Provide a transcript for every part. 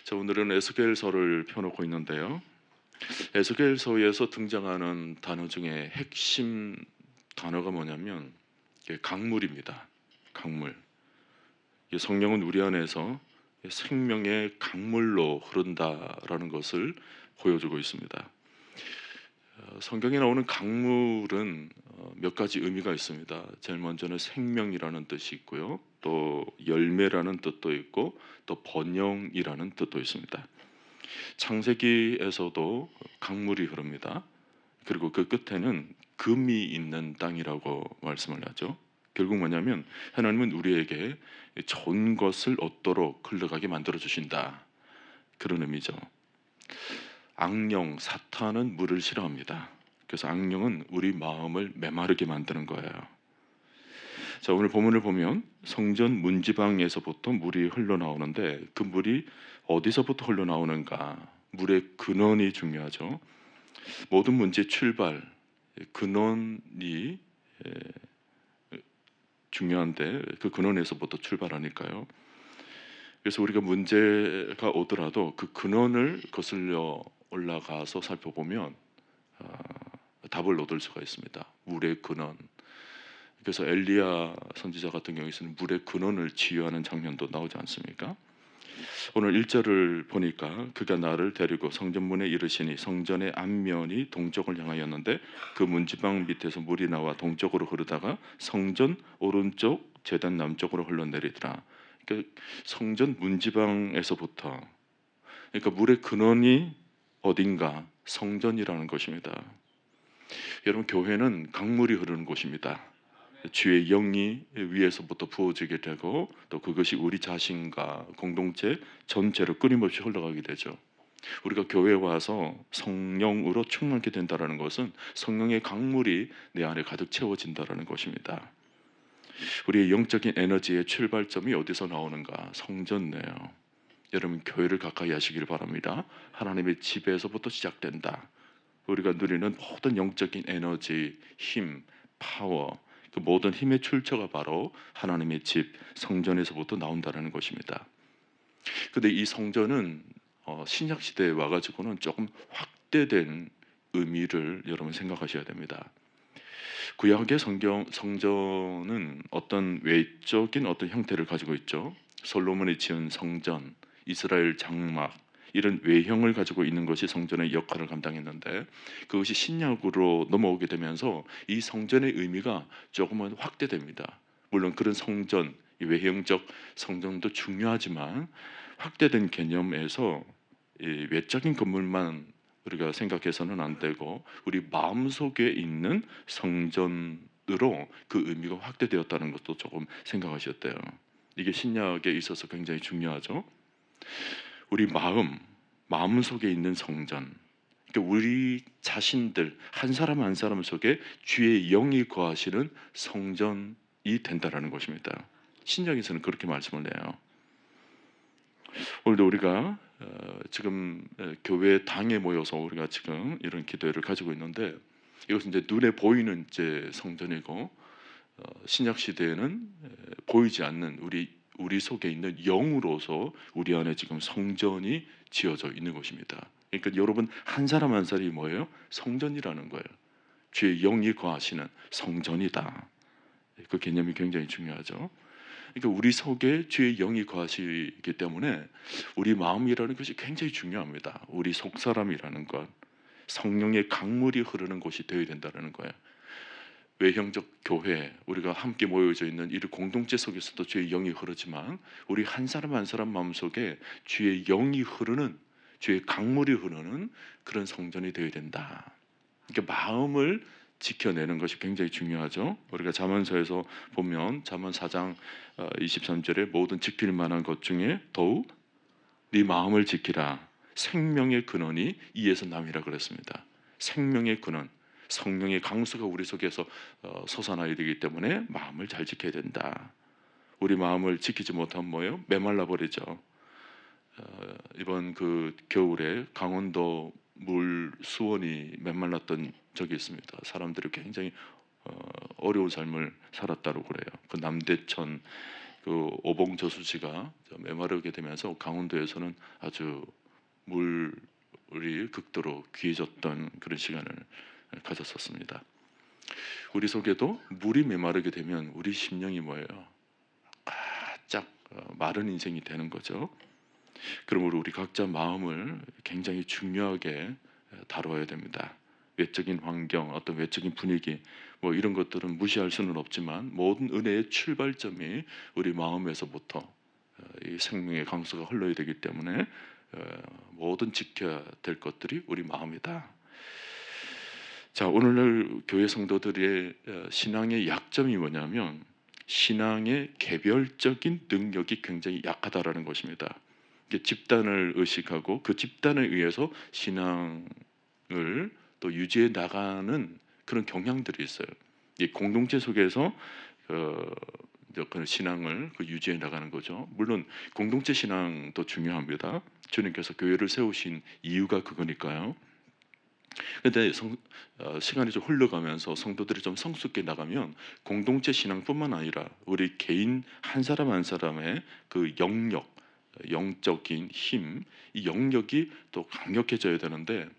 자, 오늘은 에스겔서를 펴놓고 있는데요. 에스겔서에서 등장하는 단어 중에 핵심 단어가 뭐냐면 이게 강물입니다. 강물. 이 성령은 우리 안에서 생명의 강물로 흐른다라는 것을 보여주고 있습니다. 성경에 나오는 강물은 몇 가지 의미가 있습니다. 제일 먼저는 생명이라는 뜻이 있고요. 또 열매라는 뜻도 있고 또 번영이라는 뜻도 있습니다. 창세기에서도 강물이 흐릅니다. 그리고 그 끝에는 금이 있는 땅이라고 말씀을 하죠. 결국 뭐냐면 하나님은 우리에게 좋은 것을 얻도록 흘러가게 만들어 주신다, 그런 의미죠. 악령 사탄은 물을 싫어합니다. 그래서 악령은 우리 마음을 메마르게 만드는 거예요. 자, 오늘 본문을 보면 성전 문지방에서부터 물이 흘러나오는데 그 물이 어디서부터 흘러나오는가? 물의 근원이 중요하죠. 모든 문제의 출발, 근원이 중요한데 그 근원에서부터 출발하니까요. 그래서 우리가 문제가 오더라도 그 근원을 거슬려 올라가서 살펴보면 답을 얻을 수가 있습니다. 물의 근원. 그래서 엘리야 선지자 같은 경우에는 물의 근원을 치유하는 장면도 나오지 않습니까? 오늘 1절을 보니까 그가 나를 데리고 성전문에 이르시니 성전의 앞면이 동쪽을 향하였는데 그 문지방 밑에서 물이 나와 동쪽으로 흐르다가 성전 오른쪽 제단 남쪽으로 흘러내리더라. 그러니까 성전 문지방에서부터, 그러니까 물의 근원이 어딘가 성전이라는 것입니다. 여러분, 교회는 강물이 흐르는 곳입니다. 주의 영이 위에서부터 부어지게 되고 또 그것이 우리 자신과 공동체 전체로 끊임없이 흘러가게 되죠. 우리가 교회에 와서 성령으로 충만하게 된다는 것은 성령의 강물이 내 안에 가득 채워진다는 것입니다. 우리의 영적인 에너지의 출발점이 어디서 나오는가? 성전이에요. 여러분, 교회를 가까이 하시길 바랍니다. 하나님의 집에서부터 시작된다. 우리가 누리는 모든 영적인 에너지, 힘, 파워, 그 모든 힘의 출처가 바로 하나님의 집 성전에서부터 나온다는 것입니다. 근데 이 성전은 신약 시대에 와가지고는 조금 확대된 의미를 여러분 생각하셔야 됩니다. 구약의 성전은 어떤 외적인 어떤 형태를 가지고 있죠. 솔로몬이 지은 성전, 이스라엘 장막, 이런 외형을 가지고 있는 것이 성전의 역할을 감당했는데 그것이 신약으로 넘어오게 되면서 이 성전의 의미가 조금은 확대됩니다. 물론 그런 성전, 이 외형적 성전도 중요하지만 확대된 개념에서 이 외적인 건물만 우리가 생각해서는 안 되고 우리 마음속에 있는 성전으로 그 의미가 확대되었다는 것도 조금 생각하셨대요. 이게 신약에 있어서 굉장히 중요하죠. 우리 마음 속에 있는 성전, 그러니까 우리 자신들 한 사람 한 사람 속에 주의 영이 거하시는 성전이 된다라는 것입니다. 신약에서는 그렇게 말씀을 해요. 오늘도 우리가 지금 교회 당에 모여서 우리가 지금 이런 기도회를 가지고 있는데 이것은 이제 눈에 보이는 이제 성전이고 신약 시대에는 보이지 않는 우리 속에 있는 영으로서 우리 안에 지금 성전이 지어져 있는 것입니다. 그러니까 여러분 한 사람 한 사람이 뭐예요? 성전이라는 거예요. 주의 영이 거하시는 성전이다. 그 개념이 굉장히 중요하죠. 그러니까 우리 속에 주의 영이 거하시기 때문에 우리 마음이라는 것이 굉장히 중요합니다. 우리 속사람이라는 것, 성령의 강물이 흐르는 곳이 되어야 된다는 거예요. 외형적 교회, 우리가 함께 모여져 있는 이 공동체 속에서도 주의 영이 흐르지만 우리 한 사람 한 사람 마음속에 주의 영이 흐르는, 주의 강물이 흐르는 그런 성전이 되어야 된다. 그러니까 마음을 지켜내는 것이 굉장히 중요하죠. 우리가 잠언서에서 보면 잠언 4장 23절에 모든 지킬 만한 것 중에 더욱 네 마음을 지키라. 생명의 근원이 이에서 남이라 그랬습니다. 생명의 근원, 성령의 강수가 우리 속에서 솟아나야 되기 때문에 마음을 잘 지켜야 된다. 우리 마음을 지키지 못하면 뭐예요? 메말라 버리죠. 이번 그 겨울에 강원도 물 수원이 메말랐던 적이 있습니다. 사람들이 굉장히 어려운 삶을 살았다고 그래요. 그 남대천 그 오봉 저수지가 메마르게 되면서 강원도에서는 아주 물이 극도로 귀해졌던 그런 시간을 가졌었습니다. 우리 속에도 물이 메마르게 되면 우리 심령이 뭐예요? 바짝 마른 인생이 되는 거죠. 그러므로 우리 각자 마음을 굉장히 중요하게 다뤄야 됩니다. 외적인 환경, 어떤 외적인 분위기, 뭐 이런 것들은 무시할 수는 없지만 모든 은혜의 출발점이 우리 마음에서부터 이 생명의 강수가 흘러야 되기 때문에 모든 지켜야 될 것들이 우리 마음이다. 자, 오늘날 교회 성도들의 신앙의 약점이 뭐냐면 신앙의 개별적인 능력이 굉장히 약하다라는 것입니다. 집단을 의식하고 그 집단에 의해서 신앙을 또 유지해 나가는 그런 경향들이 있어요. 이 공동체 속에서 그 신앙을 유지해 나가는 거죠. 물론 공동체 신앙도 중요합니다. 주님께서 교회를 세우신 이유가 그거니까요. 근데 시간이 좀 흘러가면서 성도들이 좀 성숙해 나가면 공동체 신앙뿐만 아니라 우리 개인 한 사람 한 사람의 그 영역, 영적인 힘, 이 영역이 또 강력해져야 되는데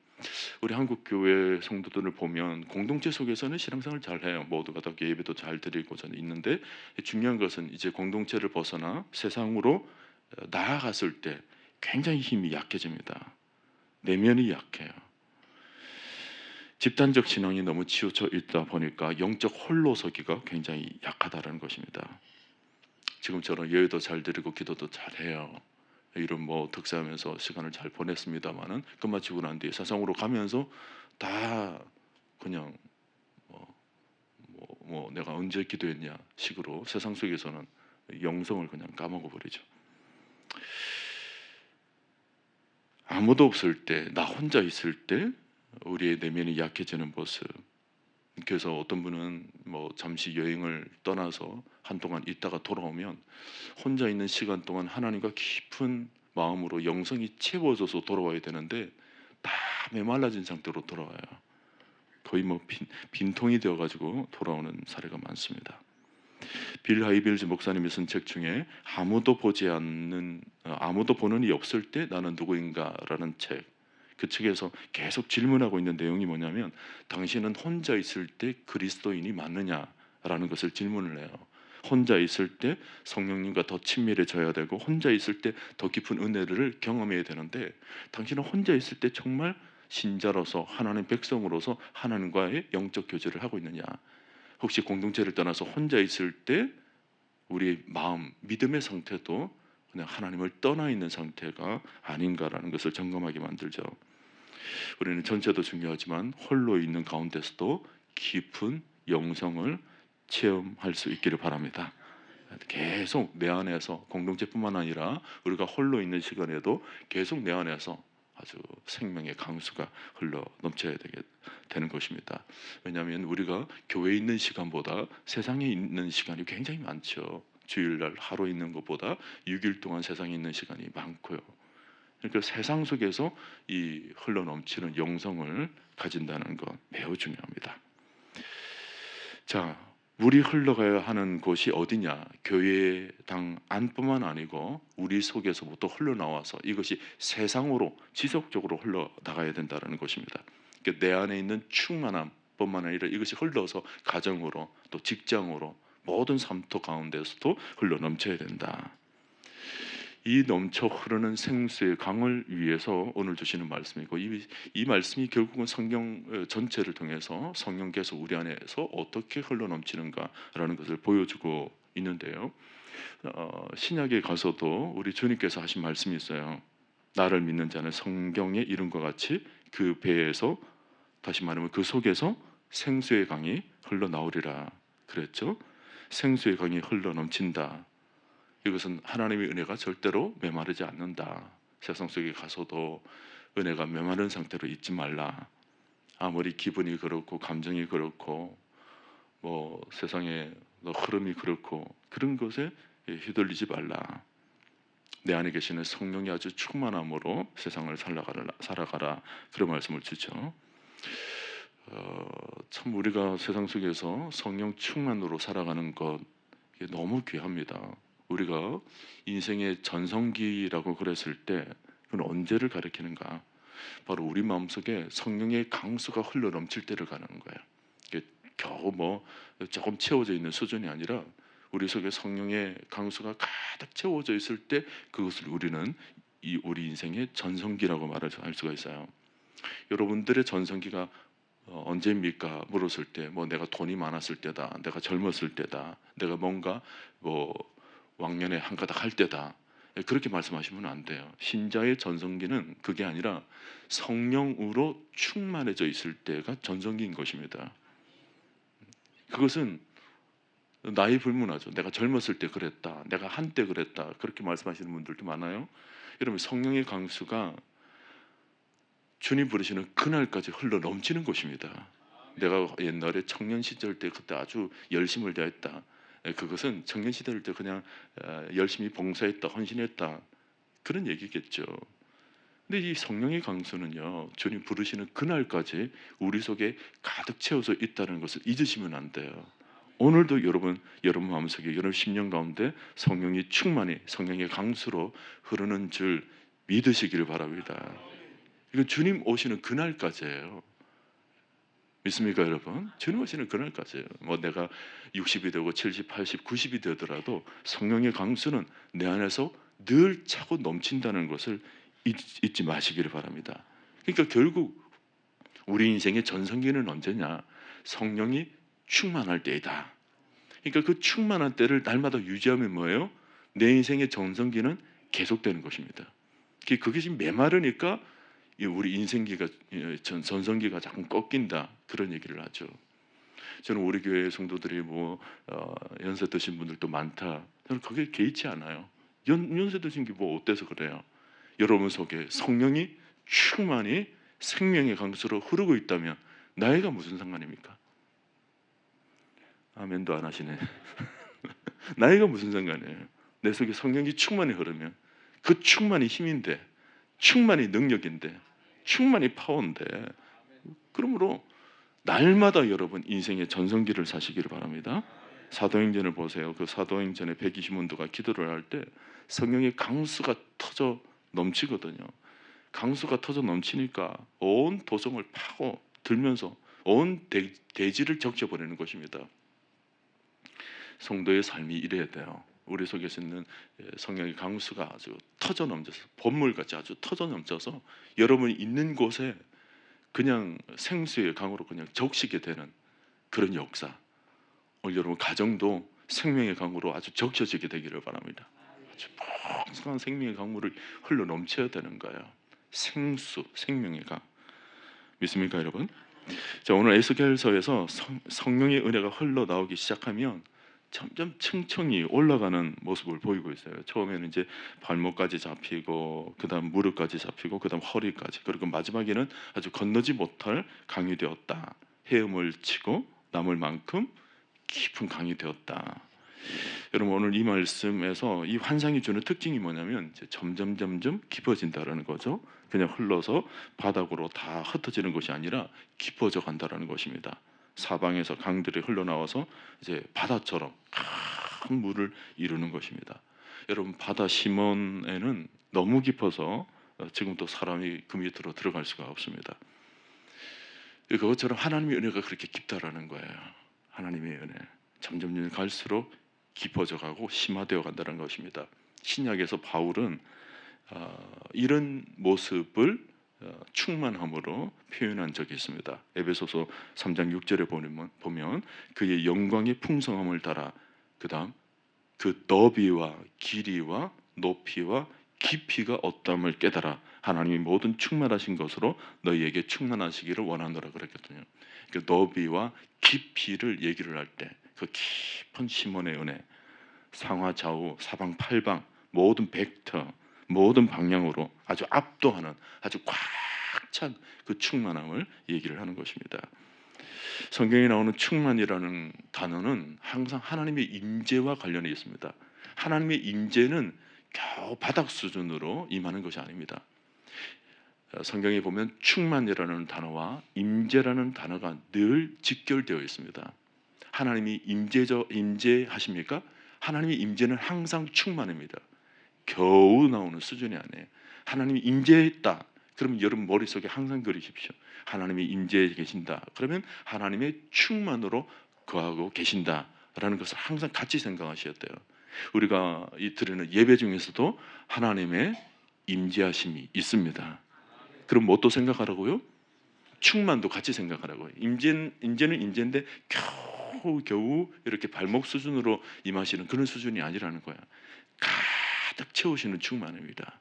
우리 한국 교회 성도들을 보면 공동체 속에서는 신앙생활을 잘 해요. 모두가 다 예배도 잘 드리고 저는 있는데 중요한 것은 이제 공동체를 벗어나 세상으로 나아갔을 때 굉장히 힘이 약해집니다. 내면이 약해요. 집단적 신앙이 너무 치우쳐 있다 보니까 영적 홀로서기가 굉장히 약하다는 것입니다. 지금처럼 예배도 잘 드리고 기도도 잘해요. 이런 뭐 득세하면서 시간을 잘 보냈습니다만은 끝마치고 난 뒤에 세상으로 가면서 다 그냥 내가 언제 기도했냐 식으로 세상 속에서는 영성을 그냥 까먹어 버리죠. 아무도 없을 때, 나 혼자 있을 때 우리의 내면이 약해지는 모습. 그래서 어떤 분은 뭐 잠시 여행을 떠나서 한동안 있다가 돌아오면 혼자 있는 시간 동안 하나님과 깊은 마음으로 영성이 채워져서 돌아와야 되는데 다 메말라진 상태로 돌아와요. 거의 뭐 빈통이 되어가지고 돌아오는 사례가 많습니다. 빌 하이빌즈 목사님이 쓴 책 중에 아무도 보는 이 없을 때 나는 누구인가라는 책. 그 책에서 계속 질문하고 있는 내용이 뭐냐면 당신은 혼자 있을 때 그리스도인이 맞느냐라는 것을 질문을 해요. 혼자 있을 때 성령님과 더 친밀해져야 되고 혼자 있을 때 더 깊은 은혜를 경험해야 되는데 당신은 혼자 있을 때 정말 신자로서 하나님 백성으로서 하나님과의 영적 교제를 하고 있느냐? 혹시 공동체를 떠나서 혼자 있을 때 우리 마음, 믿음의 상태도 그냥 하나님을 떠나 있는 상태가 아닌가라는 것을 점검하게 만들죠. 우리는 전체도 중요하지만 홀로 있는 가운데서도 깊은 영성을 체험할 수 있기를 바랍니다. 계속 내 안에서 공동체뿐만 아니라 우리가 홀로 있는 시간에도 계속 내 안에서 아주 생명의 강수가 흘러 넘쳐야 되는 것입니다. 왜냐하면 우리가 교회에 있는 시간보다 세상에 있는 시간이 굉장히 많죠. 주일날 하루 있는 것보다 6일 동안 세상에 있는 시간이 많고요. 그러니까 세상 속에서 이 흘러 넘치는 영성을 가진다는 것 매우 중요합니다. 자, 물이 흘러가야 하는 곳이 어디냐? 교회당 안뿐만 아니고 우리 속에서부터 흘러나와서 이것이 세상으로 지속적으로 흘러나가야 된다는 것입니다. 그러니까 내 안에 있는 충만함뿐만 아니라 이것이 흘러서 가정으로 또 직장으로 모든 삶터 가운데서도 흘러 넘쳐야 된다. 이 넘쳐 흐르는 생수의 강을 위해서 오늘 주시는 말씀이고 이 말씀이 결국은 성경 전체를 통해서 성령께서 우리 안에서 어떻게 흘러 넘치는가라는 것을 보여주고 있는데요. 신약에 가서도 우리 주님께서 하신 말씀이 있어요. 나를 믿는 자는 성경의 이름과 같이 그 배에서 다시 말하면 그 속에서 생수의 강이 흘러나오리라 그랬죠. 생수의 강이 흘러 넘친다. 이것은 하나님의 은혜가 절대로 메마르지 않는다. 세상 속에 가서도 은혜가 메마른 상태로 있지 말라. 아무리 기분이 그렇고 감정이 그렇고 뭐 세상의 흐름이 그렇고 그런 것에 휘둘리지 말라. 내 안에 계시는 성령이 아주 충만함으로 세상을 살아가라. 그런 말씀을 주죠. 참 우리가 세상 속에서 성령 충만으로 살아가는 것 이게 너무 귀합니다. 우리가 인생의 전성기라고 그랬을 때 그건 언제를 가리키는가? 바로 우리 마음속에 성령의 강수가 흘러 넘칠 때를 가르는 거예요. 이게 겨우 뭐 조금 채워져 있는 수준이 아니라 우리 속에 성령의 강수가 가득 채워져 있을 때 그것을 우리는 우리 인생의 전성기라고 말할 수가 있어요. 여러분들의 전성기가 언제입니까? 물었을 때 뭐 내가 돈이 많았을 때다, 내가 젊었을 때다, 내가 뭔가 뭐 왕년에 한가닥 할 때다, 그렇게 말씀하시면 안 돼요. 신자의 전성기는 그게 아니라 성령으로 충만해져 있을 때가 전성기인 것입니다. 그것은 나이 불문하죠. 내가 젊었을 때 그랬다, 내가 한때 그랬다, 그렇게 말씀하시는 분들도 많아요. 여러분, 성령의 강수가 주님 부르시는 그날까지 흘러 넘치는 것입니다. 내가 옛날에 청년 시절 때 그때 아주 열심을 다했다, 그것은 청년 시절 때 그냥 열심히 봉사했다, 헌신했다, 그런 얘기겠죠. 근데 이 성령의 강수는요, 주님 부르시는 그날까지 우리 속에 가득 채워져 있다는 것을 잊으시면 안 돼요. 오늘도 여러분 마음속에, 여러분 심령 가운데 성령이 충만히 성령의 강수로 흐르는 줄 믿으시기를 바랍니다. 이거 주님 오시는 그날까지예요. 믿습니까, 여러분? 주님 오시는 그날까지예요. 뭐 내가 60이 되고 70, 80, 90이 되더라도 성령의 강수는 내 안에서 늘 차고 넘친다는 것을 잊지 마시기를 바랍니다. 그러니까 결국 우리 인생의 전성기는 언제냐? 성령이 충만할 때이다. 그러니까 그 충만한 때를 날마다 유지하면 뭐예요? 내 인생의 전성기는 계속되는 것입니다. 그게 지금 메마르니까 우리 인생기가, 전성기가 자꾸 꺾인다, 그런 얘기를 하죠. 저는 우리 교회 성도들이 뭐 연세 드신 분들도 많다, 저는 그게 개의치 않아요. 연세 드신 게 뭐 어때서 그래요? 여러분 속에 성령이 충만히 생명의 강수로 흐르고 있다면 나이가 무슨 상관입니까? 아멘도 안 하시네. 나이가 무슨 상관이에요? 내 속에 성령이 충만히 흐르면 그 충만이 힘인데, 충만이 능력인데, 충만히 파워인데, 그러므로 날마다 여러분 인생의 전성기를 사시기를 바랍니다. 사도행전을 보세요. 그 사도행전의 120문도가 기도를 할 때 성령의 강수가 터져 넘치거든요. 강수가 터져 넘치니까 온 도성을 파고 들면서 온 대지를 적셔버리는 것입니다. 성도의 삶이 이래야 돼요. 우리 속에서 있는 성령의 강수가 아주 터져 넘쳐서, 본물같이 아주 터져 넘쳐서 여러분이 있는 곳에 그냥 생수의 강으로 그냥 적시게 되는 그런 역사. 오늘 여러분 가정도 생명의 강으로 아주 적셔지게 되기를 바랍니다. 아주 풍성한 생명의 강물을 흘러 넘쳐야 되는 거예요. 생수, 생명의 강. 믿습니까, 여러분? 자, 오늘 에스겔서에서 성령의 은혜가 흘러나오기 시작하면 점점 층층이 올라가는 모습을 보이고 있어요. 처음에는 이제 발목까지 잡히고, 그다음 무릎까지 잡히고, 그다음 허리까지, 그리고 마지막에는 아주 건너지 못할 강이 되었다. 헤엄을 치고 남을 만큼 깊은 강이 되었다. 여러분, 오늘 이 말씀에서 이 환상이 주는 특징이 뭐냐면 이제 점점 깊어진다라는 거죠. 그냥 흘러서 바닥으로 다 흩어지는 것이 아니라 깊어져 간다라는 것입니다. 사방에서 강들이 흘러나와서 이제 바다처럼 큰 물을 이루는 것입니다. 여러분, 바다 심원에는 너무 깊어서 지금도 사람이 그 밑으로 들어갈 수가 없습니다. 그것처럼 하나님의 은혜가 그렇게 깊다라는 거예요. 하나님의 은혜 점점 갈수록 깊어져 가고 심화되어 간다는 것입니다. 신약에서 바울은 이런 모습을 충만함으로 표현한 적이 있습니다. 에베소서 3장 6절에 보면 그의 영광의 풍성함을 따라, 그다음 그 너비와 길이와 높이와 깊이가 어떠함을 깨달아 하나님이 모든 충만하신 것으로 너희에게 충만하시기를 원하노라 그랬거든요. 그 너비와 깊이를 얘기를 할 때 그 깊은 심원의 은혜, 상하 좌우 사방 팔방 모든 벡터, 모든 방향으로 아주 압도하는, 아주 꽉 찬 그 충만함을 얘기를 하는 것입니다. 성경에 나오는 충만이라는 단어는 항상 하나님의 임재와 관련이 있습니다. 하나님의 임재는 겨우 바닥 수준으로 임하는 것이 아닙니다. 성경에 보면 충만이라는 단어와 임재라는 단어가 늘 직결되어 있습니다. 하나님이 임재하십니까? 하나님의 임재는 항상 충만합니다. 겨우 나오는 수준이 아니에요. 하나님이 임재했다. 그러면 여러분 머릿속에 항상 그리십시오. 하나님이 임재해 계신다. 그러면 하나님의 충만으로 거하고 계신다라는 것을 항상 같이 생각하셔야 돼요. 우리가 이 드리는 예배 중에서도 하나님의 임재하심이 있습니다. 그럼 뭐 또 생각하라고요? 충만도 같이 생각하라고요. 임재는 임재인데 겨우 이렇게 발목 수준으로 임하시는 그런 수준이 아니라는 거야. 가득 채우시는 충만입니다.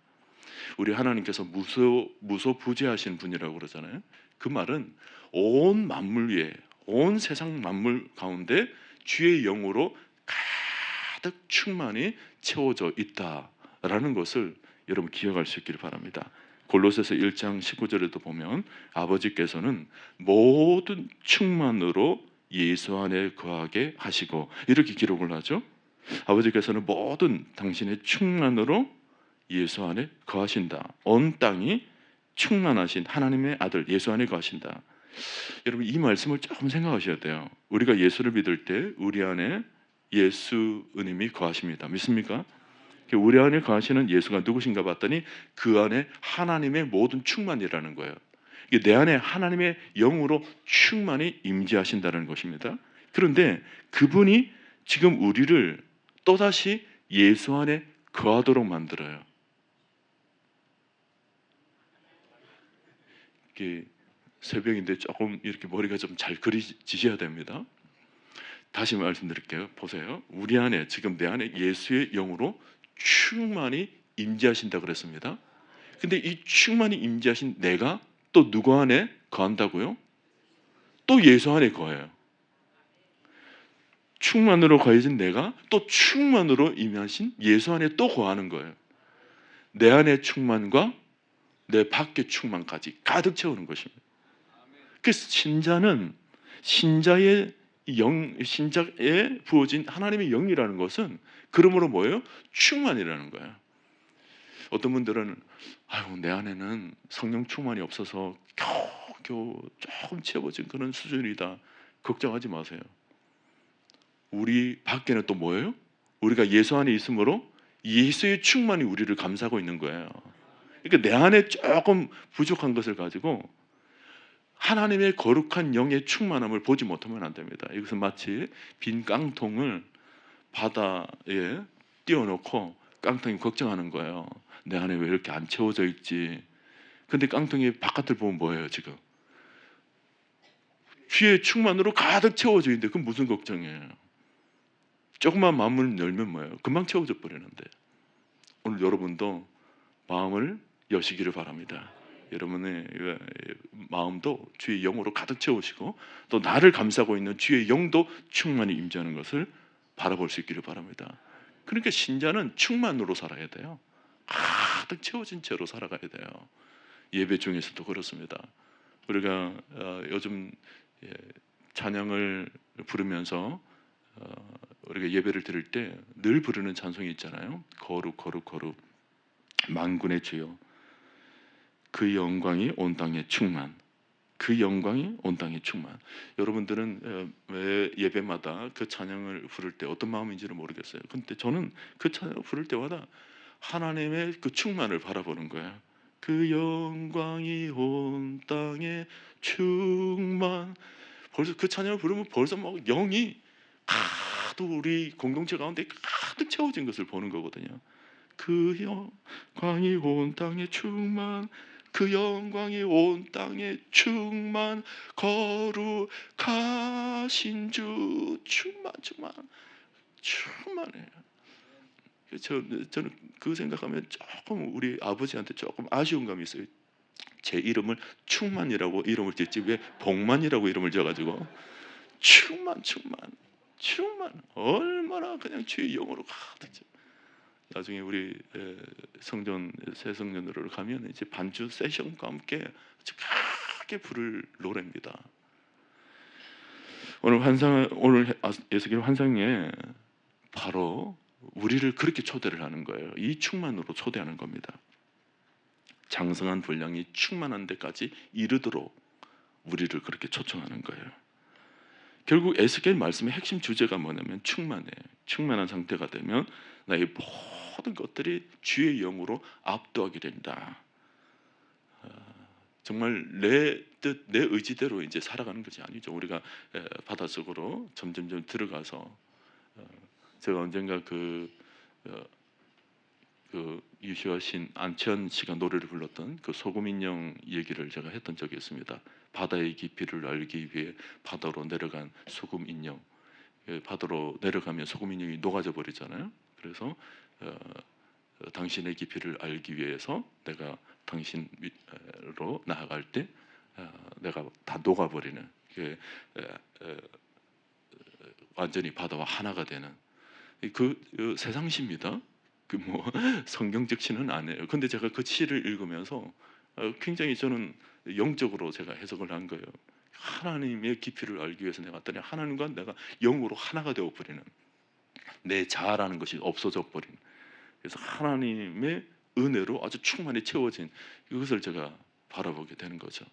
우리 하나님께서 무소부재하신 분이라고 그러잖아요. 그 말은 온 만물 위에, 온 세상 만물 가운데 주의 영으로 가득 충만히 채워져 있다라는 것을 여러분 기억할 수 있기를 바랍니다. 골로새서 1장 19절에도 보면 아버지께서는 모든 충만으로 예수 안에 거하게 하시고 이렇게 기록을 하죠. 아버지께서는 모든 당신의 충만으로 예수 안에 거하신다. 온 땅이 충만하신 하나님의 아들 예수 안에 거하신다. 여러분 이 말씀을 조금 생각하셔야 돼요. 우리가 예수를 믿을 때 우리 안에 예수님이 거하십니다. 믿습니까? 우리 안에 거하시는 예수가 누구신가 봤더니 그 안에 하나님의 모든 충만이라는 거예요. 내 안에 하나님의 영으로 충만히 임재하신다는 것입니다. 그런데 그분이 지금 우리를 또다시 예수 안에 거하도록 만들어요. 이게 새벽인데 조금 이렇게 머리가 좀 잘 그려지셔야 됩니다. 다시 말씀드릴게요. 보세요. 우리 안에 지금 내 안에 예수의 영으로 충만히 임재하신다 그랬습니다. 근데 이 충만히 임재하신 내가 또 누구 안에 거한다고요? 또 예수 안에 거해요. 충만으로 거해진 내가 또 충만으로 임하신 예수 안에 또 거하는 거예요. 내 안의 충만과 내 밖의 충만까지 가득 채우는 것입니다. 그래서 신자의 신자에 부어진 하나님의 영이라는 것은 그러므로 뭐예요? 충만이라는 거예요. 어떤 분들은 아유 내 안에는 성령 충만이 없어서 겨우 조금 채워진 그런 수준이다. 걱정하지 마세요. 우리 밖에는 또 뭐예요? 우리가 예수 안에 있으므로 예수의 충만이 우리를 감싸고 있는 거예요. 그러니까 내 안에 조금 부족한 것을 가지고 하나님의 거룩한 영의 충만함을 보지 못하면 안 됩니다. 이것은 마치 빈 깡통을 바다에 띄워놓고 깡통이 걱정하는 거예요. 내 안에 왜 이렇게 안 채워져 있지? 근데 깡통이 바깥을 보면 뭐예요 지금? 주의 충만으로 가득 채워져 있는데 그건 무슨 걱정이에요? 조금만 마음을 열면 뭐예요? 금방 채워져 버리는데. 오늘 여러분도 마음을 여시기를 바랍니다. 여러분의 마음도 주의 영으로 가득 채우시고 또 나를 감싸고 있는 주의 영도 충만히 임재하는 것을 바라볼 수 있기를 바랍니다. 그러니까 신자는 충만으로 살아야 돼요. 가득 채워진 채로 살아가야 돼요. 예배 중에서도 그렇습니다. 우리가 요즘 찬양을 부르면서 우리가 예배를 드릴 때 늘 부르는 찬송이 있잖아요. 거룩 거룩 거룩 만군의 주여 그 영광이 온 땅에 충만 그 영광이 온 땅에 충만. 여러분들은 왜 예배마다 그 찬양을 부를 때 어떤 마음인지를 모르겠어요. 근데 저는 그 찬양을 부를 때마다 하나님의 그 충만을 바라보는 거예요. 그 영광이 온 땅에 충만. 벌써 그 찬양을 부르면 벌써 막 영이 가득 우리 공동체 가운데 가득 채워진 것을 보는 거거든요. 그 영광이 온 땅에 충만 그 영광이 온 땅에 충만 거룩하신 주 충만해요. 저는 그 생각하면 조금 우리 아버지한테 조금 아쉬운 감이 있어요. 제 이름을 충만이라고 이름을 짓지 왜 복만이라고 이름을 지어가지고 충만 얼마나 그냥 주의 영으로 가득 채. 나중에 우리 성전 새 성전으로 가면 이제 반주 세션과 함께 아주 크게 부를 노래입니다. 오늘 예수님 환상에 바로 우리를 그렇게 초대를 하는 거예요. 이 충만으로 초대하는 겁니다. 장성한 분량이 충만한 데까지 이르도록 우리를 그렇게 초청하는 거예요. 결국 에스겔 말씀의 핵심 주제가 뭐냐면 충만해요. 충만한 상태가 되면 나의 모든 것들이 주의 영으로 압도하게 된다. 정말 내 뜻, 내 의지대로 이제 살아가는 것이 아니죠. 우리가 바닷속으로 점점점 들어가서 제가 언젠가 그 유시화신 안치환 씨가 노래를 불렀던 그 소금 인형 얘기를 제가 했던 적이 있습니다. 바다의 깊이를 알기 위해 바다로 내려간 소금 인형. 바다로 내려가면 소금 인형이 녹아져 버리잖아요. 그래서 당신의 깊이를 알기 위해서 내가 당신으로 나아갈 때 내가 다 녹아버리는 완전히 바다와 하나가 되는 그 세상시입니다. 그 뭐 성경적 시는 아니에요. 근데 제가 그 시를 읽으면서 굉장히 저는 영적으로 제가 해석을 한 거예요. 하나님의 깊이를 알기 위해서 내가 왔더니 하나님과 내가 영으로 하나가 되어 버리는 내 자아라는 것이 없어져 버린. 그래서 하나님의 은혜로 아주 충만히 채워진 이것을 제가 바라보게 되는 거죠.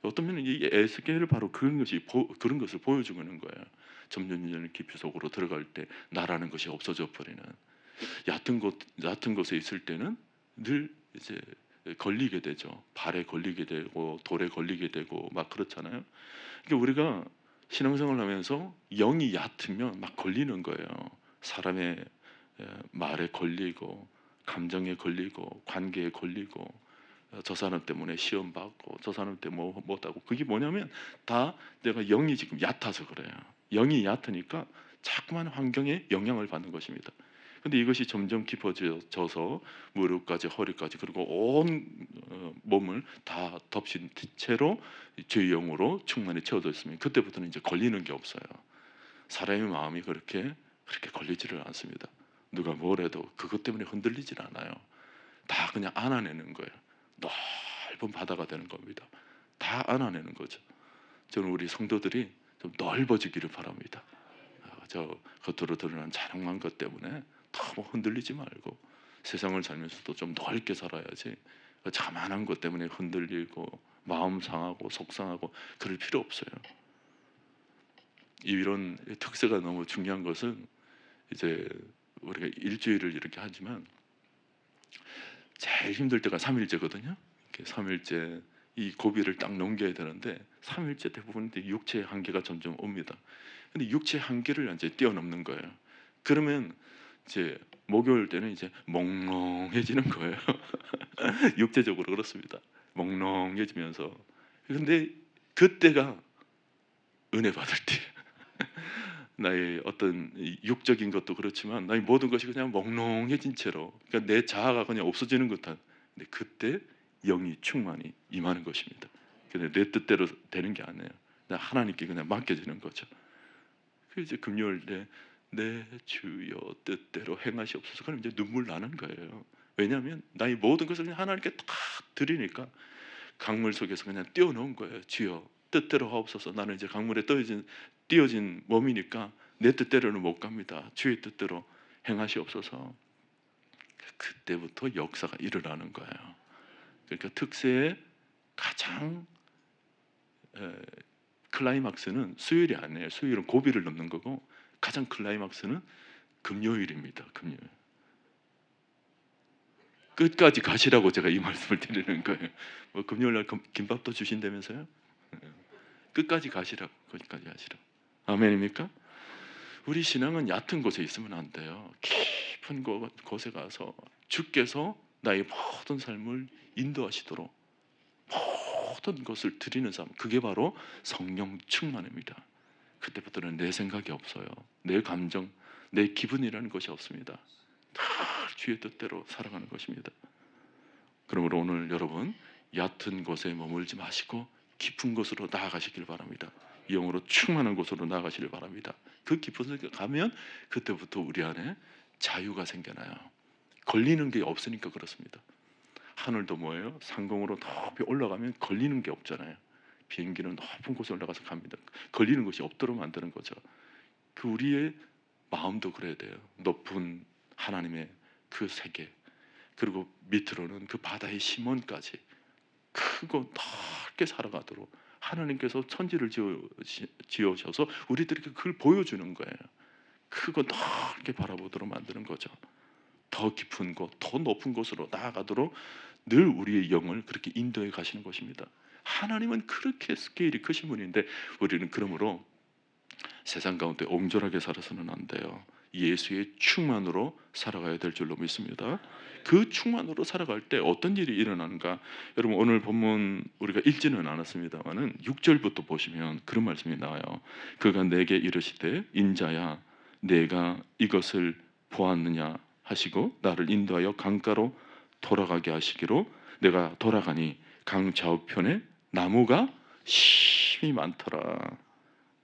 어떤 면은 이 에스겔을 바로 그런 것을 보여주는 거예요. 점점 깊이 속으로 들어갈 때 나라는 것이 없어져 버리는 얕은 곳에 있을 때는 늘 이제 걸리게 되죠. 발에 걸리게 되고 돌에 걸리게 되고 막 그렇잖아요. 그러니까 우리가 신앙생활을 하면서 영이 얕으면 막 걸리는 거예요. 사람의 말에 걸리고 감정에 걸리고 관계에 걸리고 저 사람 때문에 시험 받고 저 사람 때문에 못하고 그게 뭐냐면 다 내가 영이 지금 얕아서 그래요. 영이 얕으니까 자꾸만 환경에 영향을 받는 것입니다. 근데 이것이 점점 깊어져서 무릎까지 허리까지 그리고 온 몸을 다 덮친 채로 주의 영으로 충만히 채워져 있으면 그때부터는 이제 걸리는 게 없어요. 사람의 마음이 그렇게 걸리지를 않습니다. 누가 뭐래도 그것 때문에 흔들리질 않아요. 다 그냥 안아내는 거예요. 넓은 바다가 되는 겁니다. 다 안아내는 거죠. 저는 우리 성도들이 좀 넓어지기를 바랍니다. 저 겉으로 드러난 자랑한 것 때문에 너무 흔들리지 말고 세상을 살면서도 좀 넓게 살아야지 자만한 것 때문에 흔들리고 마음 상하고 속상하고 그럴 필요 없어요. 이런 특세가 너무 중요한 것은 이제 우리가 일주일을 이렇게 하지만 제일 힘들 때가 3일째거든요. 3일째 이 고비를 딱 넘겨야 되는데 3일째 대부분 육체의 한계가 점점 옵니다. 근데 육체의 한계를 이제 뛰어넘는 거예요. 그러면 이제 목요일 때는 이제 몽롱해지는 거예요. 육체적으로 그렇습니다. 몽롱해지면서 근데 그때가 은혜 받을 때 나의 어떤 육적인 것도 그렇지만 나의 모든 것이 그냥 몽롱해진 채로 그러니까 내 자아가 그냥 없어지는 듯한 근데 그때 영이 충만히 임하는 것입니다. 근데 내 뜻대로 되는 게 아니에요. 하나님께 그냥 맡겨지는 거죠. 그 이제 금요일에 내 주여 뜻대로 행하시옵소서. 그럼 이제 눈물 나는 거예요. 왜냐하면 나의 모든 것을 그냥 하나님께 다 드리니까 강물 속에서 그냥 뛰어놓은 거예요. 주여 뜻대로 하옵소서. 나는 이제 강물에 띄어진 몸이니까 내 뜻대로는 못 갑니다. 주의 뜻대로 행하시옵소서. 그때부터 역사가 일어나는 거예요. 그러니까 특세의 가장 클라이막스는 수요일이 아니에요. 수요일은 고비를 넘는 거고 가장 클라이막스는 금요일입니다. 금요일. 끝까지 가시라고 제가 이 말씀을 드리는 거예요. 뭐 금요일 날 김밥도 주신다면서요? 끝까지 가시라고. 거기까지 하시라고. 아멘입니까? 우리 신앙은 얕은 곳에 있으면 안 돼요. 깊은 곳에 가서 주께서 나의 모든 삶을 인도하시도록 모든 것을 드리는 삶. 그게 바로 성령 충만입니다. 그때부터는 내 생각이 없어요. 내 감정, 내 기분이라는 것이 없습니다. 다 주의 뜻대로 살아가는 것입니다. 그러므로 오늘 여러분 얕은 곳에 머물지 마시고 깊은 곳으로 나아가시길 바랍니다. 영으로 충만한 곳으로 나아가시길 바랍니다. 그 깊은 곳에 가면 그때부터 우리 안에 자유가 생겨나요. 걸리는 게 없으니까 그렇습니다. 하늘도 뭐예요? 상공으로 높이 올라가면 걸리는 게 없잖아요. 비행기는 높은 곳에 올라가서 갑니다. 걸리는 것이 없도록 만드는 거죠. 그 우리의 마음도 그래야 돼요. 높은 하나님의 그 세계 그리고 밑으로는 그 바다의 심원까지 크고 넓게 살아가도록 하나님께서 천지를 지으셔서 우리들에게 그걸 보여주는 거예요. 크고 넓게 바라보도록 만드는 거죠. 더 깊은 곳, 더 높은 곳으로 나아가도록 늘 우리의 영을 그렇게 인도해 가시는 것입니다. 하나님은 그렇게 스케일이 크신 분인데 우리는 그러므로 세상 가운데 옹졸하게 살아서는 안 돼요. 예수의 충만으로 살아가야 될 줄로 믿습니다. 그 충만으로 살아갈 때 어떤 일이 일어나는가? 여러분 오늘 본문 우리가 읽지는 않았습니다만은 6절부터 보시면 그런 말씀이 나와요. 그가 내게 이르시되 인자야 내가 이것을 보았느냐 하시고 나를 인도하여 강가로 돌아가게 하시기로 내가 돌아가니 강 좌우편에 나무가 심이 많더라.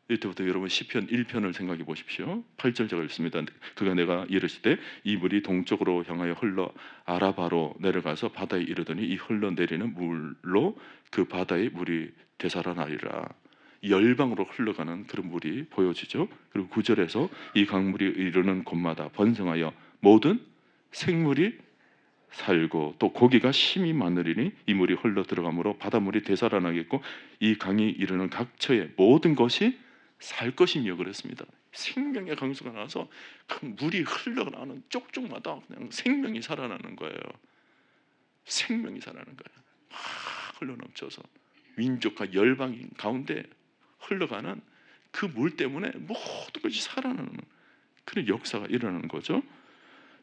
이때부터 여러분 시편 1편을 생각해 보십시오. 8절 제가 읽습니다. 그가 내가 이르시되 이 물이 동쪽으로 향하여 흘러 아라바로 내려가서 바다에 이르더니 이 흘러내리는 물로 그 바다의 물이 되살아나리라. 열방으로 흘러가는 그런 물이 보여지죠. 그리고 9절에서 이 강물이 이르는 곳마다 번성하여 모든 생물이 살고 또 고기가 심이 많으리니 이 물이 흘러 들어가므로 바닷물이 되살아나겠고 이 강이 이르는 각처의 모든 것이 살 것이며 그랬습니다. 생명의 강수가 나와서 그 물이 흘러나오는 쪽쪽마다 그냥 생명이 살아나는 거예요. 생명이 살아나는 거예요. 막 흘러넘쳐서 민족과 열방 가운데 흘러가는 그 물 때문에 모든 것이 살아나는 그런 역사가 일어나는 거죠.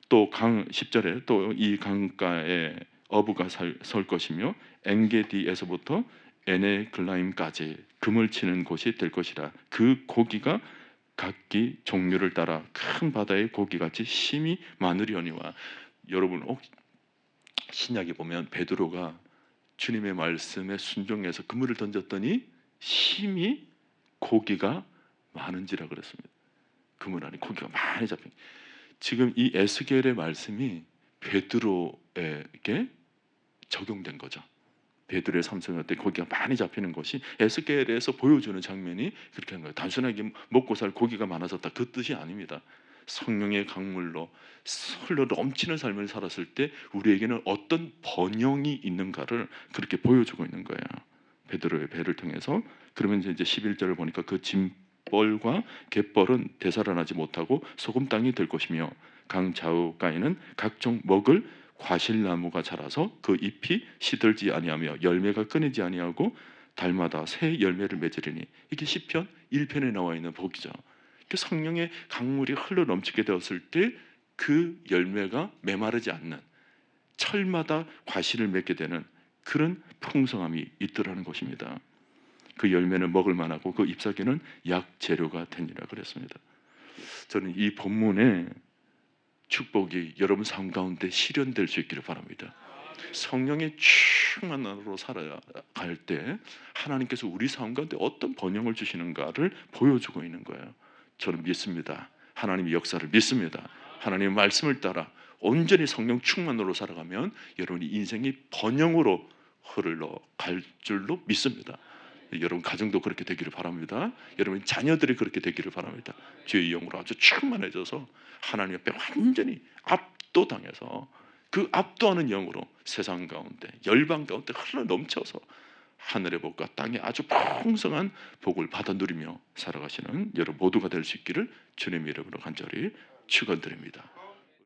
또 강 10절에 또 이 강가에 어부가 설 것이며 엔게디에서부터 에네글라임까지 금을 치는 곳이 될 것이라. 그 고기가 각기 종류를 따라 큰 바다의 고기같이 심이 많으려니와. 여러분 신약에 보면 베드로가 주님의 말씀에 순종해서 그물을 던졌더니 심이 고기가 많은지라 그랬습니다. 그물 안에 고기가 많이 잡힌. 지금 이 에스겔의 말씀이 베드로에게 적용된 거죠. 베드로의 삼성할 때 고기가 많이 잡히는 것이 에스겔에서 보여주는 장면이 그렇게 한 거예요. 단순하게 먹고 살 고기가 많아졌다 그 뜻이 아닙니다. 성령의 강물로 흘러 넘치는 삶을 살았을 때 우리에게는 어떤 번영이 있는가를 그렇게 보여주고 있는 거예요. 베드로의 배를 통해서. 그러면 이제 11절을 보니까 그 짐벌과 갯벌은 되살아나지 못하고 소금 땅이 될 것이며 강 좌우가에는 각종 먹을 과실나무가 자라서 그 잎이 시들지 아니하며 열매가 끊이지 아니하고 달마다 새 열매를 맺으리니. 이게 시편 1편에 나와 있는 복이죠. 성령의 강물이 흘러 넘치게 되었을 때 그 열매가 메마르지 않는, 철마다 과실을 맺게 되는 그런 풍성함이 있더라는 것입니다. 그 열매는 먹을 만하고 그 잎사귀는 약 재료가 되니라 그랬습니다. 저는 이 본문의 축복이 여러분 삶 가운데 실현될 수 있기를 바랍니다. 성령의 충만으로 살아갈 때 하나님께서 우리 삶 가운데 어떤 번영을 주시는가를 보여주고 있는 거예요. 저는 믿습니다. 하나님의 역사를 믿습니다. 하나님의 말씀을 따라 온전히 성령 충만으로 살아가면 여러분의 인생이 번영으로 흘러갈 줄로 믿습니다. 여러분 가정도 그렇게 되기를 바랍니다. 여러분 자녀들이 그렇게 되기를 바랍니다. 주의 영으로 아주 충만해져서 하나님 앞에 완전히 압도당해서 그 압도하는 영으로 세상 가운데 열방 가운데 흘러 넘쳐서 하늘의 복과 땅에 아주 풍성한 복을 받아 누리며 살아가시는 여러분 모두가 될 수 있기를 주님의 이름으로 간절히 축원드립니다.